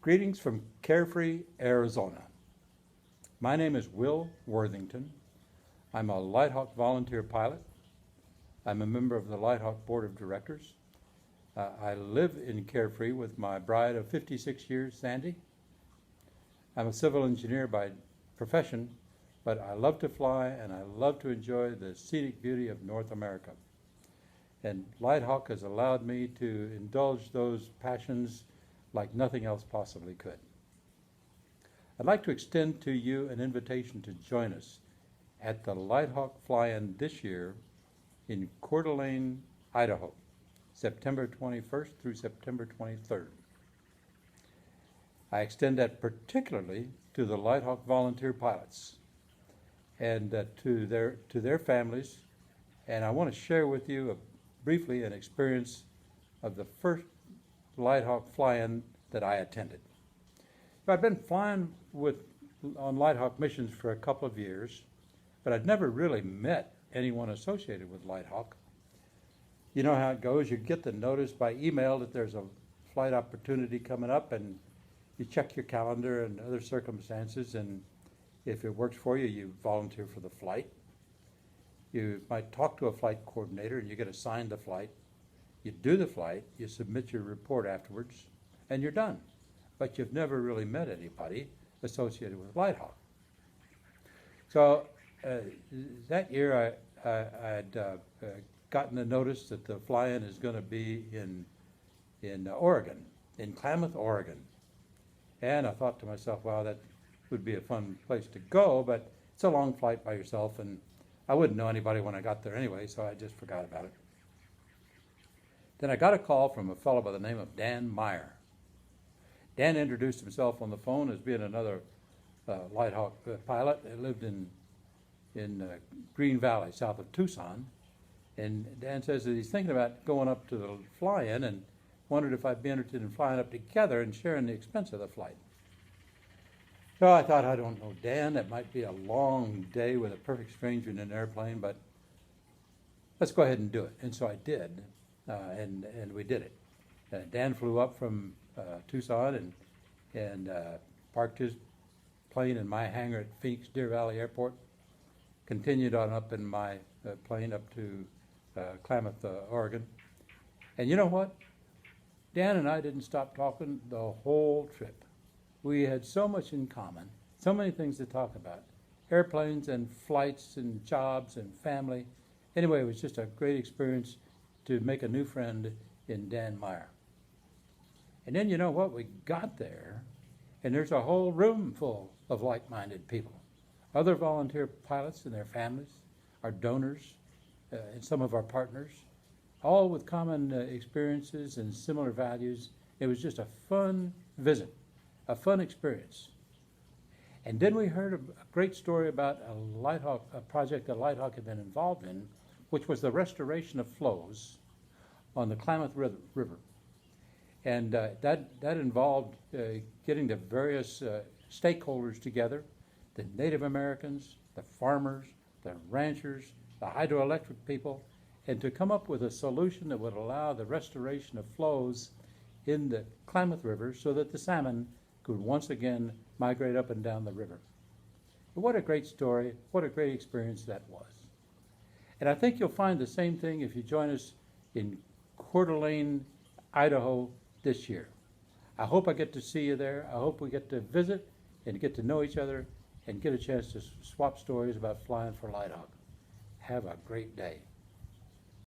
Greetings from Carefree, Arizona. My name is Will Worthington. I'm a LightHawk volunteer pilot. I'm a member of the LightHawk Board of Directors. I live in Carefree with my bride of 56 years, Sandy. I'm a civil engineer by profession, but I love to fly and I love to enjoy the scenic beauty of North America. And LightHawk has allowed me to indulge those passions like nothing else possibly could. I'd like to extend to you an invitation to join us at the LightHawk Fly-In this year in Coeur d'Alene, Idaho, September 21st through September 23rd. I extend that particularly to the LightHawk volunteer pilots and to their families, and I want to share with you briefly an experience of the first LightHawk fly-in that I attended. I've been flying on LightHawk missions for a couple of years, but I'd never really met anyone associated with LightHawk. You know how it goes. You get the notice by email that there's a flight opportunity coming up, and you check your calendar and other circumstances, and if it works for you, you volunteer for the flight. You might talk to a flight coordinator and you get assigned the flight. You do the flight, you submit your report afterwards, and you're done. But you've never really met anybody associated with LightHawk. So that year I'd gotten a notice that the fly-in is going to be in Oregon, in Klamath, Oregon. And I thought to myself, wow, that would be a fun place to go, but it's a long flight by yourself, and I wouldn't know anybody when I got there anyway, so I just forgot about it. Then I got a call from a fellow by the name of Dan Meyer. Dan introduced himself on the phone as being another LightHawk pilot. He lived in Green Valley, south of Tucson. And Dan says that he's thinking about going up to the fly-in and wondered if I'd be interested in flying up together and sharing the expense of the flight. So I thought, I don't know, Dan, that might be a long day with a perfect stranger in an airplane, but let's go ahead and do it. And so I did. And we did it. Dan flew up from Tucson and parked his plane in my hangar at Phoenix Deer Valley Airport, continued on up in my plane up to Klamath, Oregon. And you know what? Dan and I didn't stop talking the whole trip. We had so much in common, so many things to talk about. Airplanes and flights and jobs and family. Anyway, it was just a great experience to make a new friend in Dan Meyer. And then you know what? We got there, and there's a whole room full of like-minded people. Other volunteer pilots and their families, our donors, and some of our partners, all with common experiences and similar values. It was just a fun visit, a fun experience. And then we heard a great story about a project that LightHawk had been involved in, which was the restoration of flows on the Klamath River. And that involved getting the various stakeholders together, the Native Americans, the farmers, the ranchers, the hydroelectric people, and to come up with a solution that would allow the restoration of flows in the Klamath River so that the salmon could once again migrate up and down the river. But what a great story, what a great experience that was. And I think you'll find the same thing if you join us in Coeur d'Alene, Idaho this year. I hope I get to see you there. I hope we get to visit and get to know each other and get a chance to swap stories about flying for LightHawk. Have a great day.